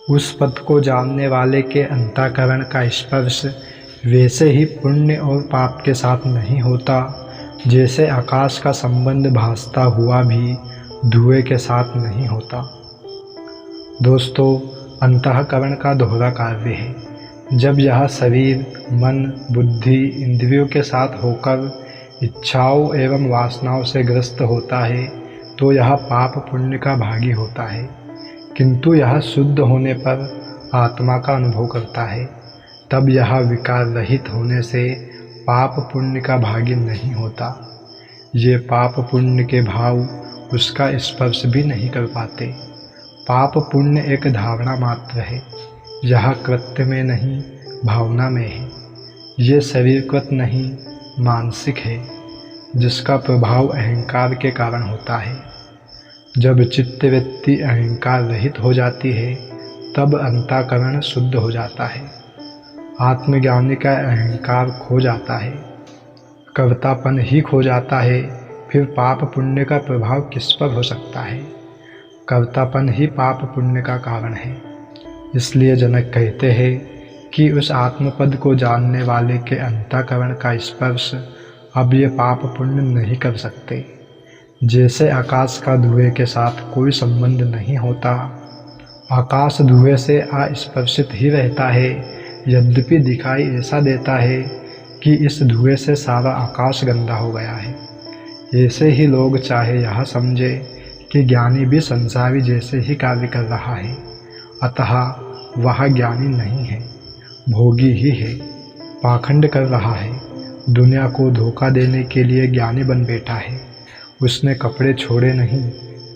उस पद को जानने वाले के अंतःकरण का स्पर्श वैसे ही पुण्य और पाप के साथ नहीं होता जैसे आकाश का संबंध भासता हुआ भी धुएं के साथ नहीं होता। दोस्तों, अंतःकरण का दोहरा कार्य है। जब यह शरीर, मन, बुद्धि, इंद्रियों के साथ होकर इच्छाओं एवं वासनाओं से ग्रस्त होता है तो यह पाप पुण्य का भागी होता है, किंतु यह शुद्ध होने पर आत्मा का अनुभव करता है। तब यह विकार रहित होने से पाप पुण्य का भागी नहीं होता। ये पाप पुण्य के भाव उसका स्पर्श भी नहीं कर पाते। पाप पुण्य एक धारणा मात्र है। यह कृत्य में नहीं, भावना में है। ये शरीरकृत नहीं, मानसिक है, जिसका प्रभाव अहंकार के कारण होता है। जब चित्तवृत्ति अहंकार रहित हो जाती है तब अंतःकरण शुद्ध हो जाता है। आत्मज्ञानी का अहंकार खो जाता है, कर्तापन ही खो जाता है। फिर पाप पुण्य का प्रभाव किस पर हो सकता है? कर्तापन ही पाप पुण्य का कारण है। इसलिए जनक कहते हैं कि उस आत्मपद को जानने वाले के अंतःकरण का स्पर्श अब ये पाप पुण्य नहीं कर सकते। जैसे आकाश का धुएं के साथ कोई संबंध नहीं होता, आकाश धुएं से अस्पर्शित ही रहता है, यद्यपि दिखाई ऐसा देता है कि इस धुएं से सारा आकाश गंदा हो गया है। ऐसे ही लोग चाहे यह समझे कि ज्ञानी भी संसारी जैसे ही कार्य कर रहा है, अतः वह ज्ञानी नहीं है, भोगी ही है, पाखंड कर रहा है, दुनिया को धोखा देने के लिए ज्ञानी बन बैठा है। उसने कपड़े छोड़े नहीं,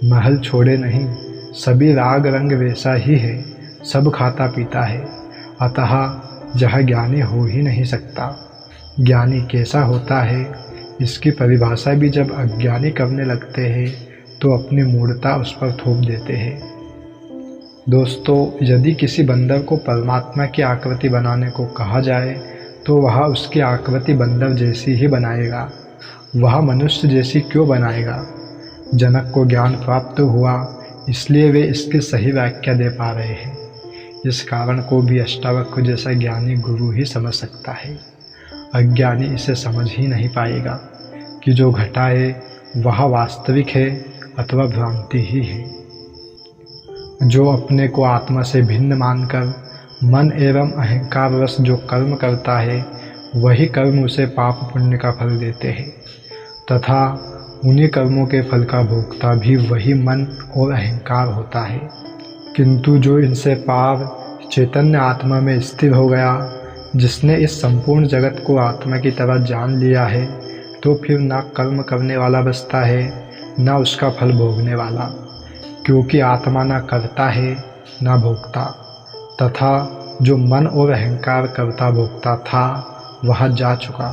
महल छोड़े नहीं, सभी राग रंग वैसा ही है, सब खाता पीता है, अतः यह ज्ञानी हो ही नहीं सकता। ज्ञानी कैसा होता है, इसकी परिभाषा भी जब अज्ञानी करने लगते हैं तो अपनी मूढ़ता उस पर थोप देते हैं। दोस्तों, यदि किसी बंदर को परमात्मा की आकृति बनाने को कहा जाए तो वह उसकी आकृति बंदर जैसी ही बनाएगा, वह मनुष्य जैसी क्यों बनाएगा? जनक को ज्ञान प्राप्त हुआ, इसलिए वे इसकी सही व्याख्या दे पा रहे हैं। इस कारण को भी अष्टावक्र जैसा ज्ञानी गुरु ही समझ सकता है। अज्ञानी इसे समझ ही नहीं पाएगा कि जो घटा है वह वास्तविक है अथवा भ्रांति ही है। जो अपने को आत्मा से भिन्न मानकर मन एवं अहंकार वश जो कर्म करता है, वही कर्म उसे पाप पुण्य का फल देते हैं, तथा उन्हीं कर्मों के फल का भोक्ता भी वही मन और अहंकार होता है। किंतु जो इनसे पार चैतन्य आत्मा में स्थिर हो गया, जिसने इस संपूर्ण जगत को आत्मा की तरह जान लिया है, तो फिर ना कर्म करने वाला बचता है, ना उसका फल भोगने वाला, क्योंकि आत्मा ना करता है ना भोगता, तथा जो मन और अहंकार करता भोगता था वह जा चुका,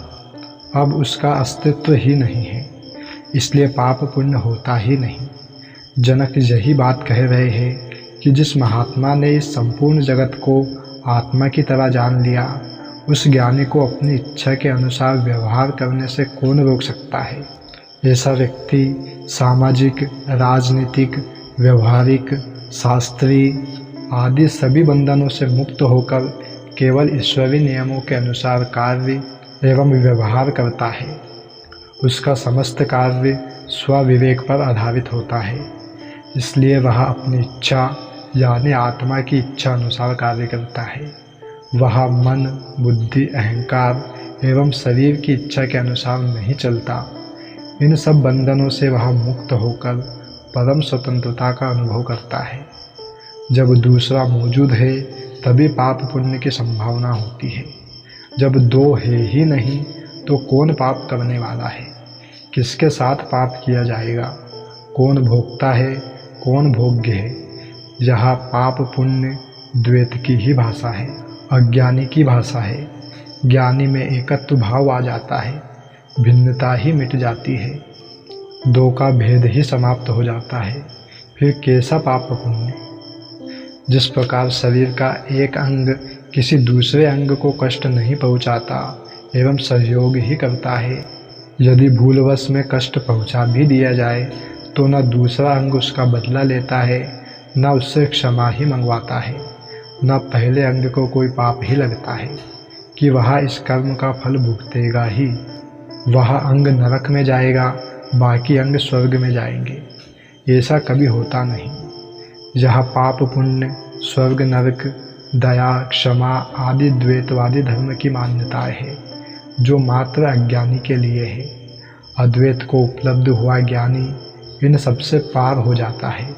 अब उसका अस्तित्व ही नहीं है, इसलिए पाप पुण्य होता ही नहीं। जनक यही बात कह रहे हैं कि जिस महात्मा ने इस संपूर्ण जगत को आत्मा की तरह जान लिया, उस ज्ञानी को अपनी इच्छा के अनुसार व्यवहार करने से कौन रोक सकता है? ऐसा व्यक्ति सामाजिक, राजनीतिक, व्यवहारिक, शास्त्रीय आदि सभी बंधनों से मुक्त होकर केवल ईश्वरीय नियमों के अनुसार कार्य एवं व्यवहार करता है। उसका समस्त कार्य स्वविवेक पर आधारित होता है, इसलिए वह अपनी इच्छा यानी आत्मा की इच्छा अनुसार कार्य करता है। वह मन, बुद्धि, अहंकार एवं शरीर की इच्छा के अनुसार नहीं चलता। इन सब बंधनों से वह मुक्त होकर परम स्वतंत्रता का अनुभव करता है। जब दूसरा मौजूद है तभी पाप पुण्य की संभावना होती है। जब दो है ही नहीं तो कौन पाप करने वाला है? किसके साथ पाप किया जाएगा? कौन भोगता है, कौन भोग्य है? यह पाप पुण्य द्वैत की ही भाषा है, अज्ञानी की भाषा है। ज्ञानी में एकत्व भाव आ जाता है, भिन्नता ही मिट जाती है, दो का भेद ही समाप्त हो जाता है। फिर कैसा पाप पुण्य? जिस प्रकार शरीर का एक अंग किसी दूसरे अंग को कष्ट नहीं पहुंचाता एवं सहयोग ही करता है, यदि भूलवश में कष्ट पहुंचा भी दिया जाए तो न दूसरा अंग उसका बदला लेता है, न उससे क्षमा ही मंगवाता है, न पहले अंग को कोई पाप ही लगता है कि वह इस कर्म का फल भुगतेगा ही। वह अंग नरक में जाएगा, बाकी अंग स्वर्ग में जाएंगे। ऐसा कभी होता नहीं। यह पाप पुण्य, स्वर्ग नरक, दया क्षमा आदि द्वैतवादी धर्म की मान्यताएं है, जो मात्र अज्ञानी के लिए है। अद्वैत को उपलब्ध हुआ ज्ञानी इन सबसे पार हो जाता है।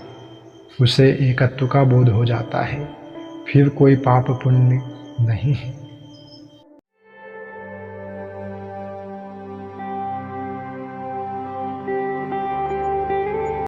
उसे एकत्व का बोध हो जाता है। फिर कोई पाप पुण्य नहीं है।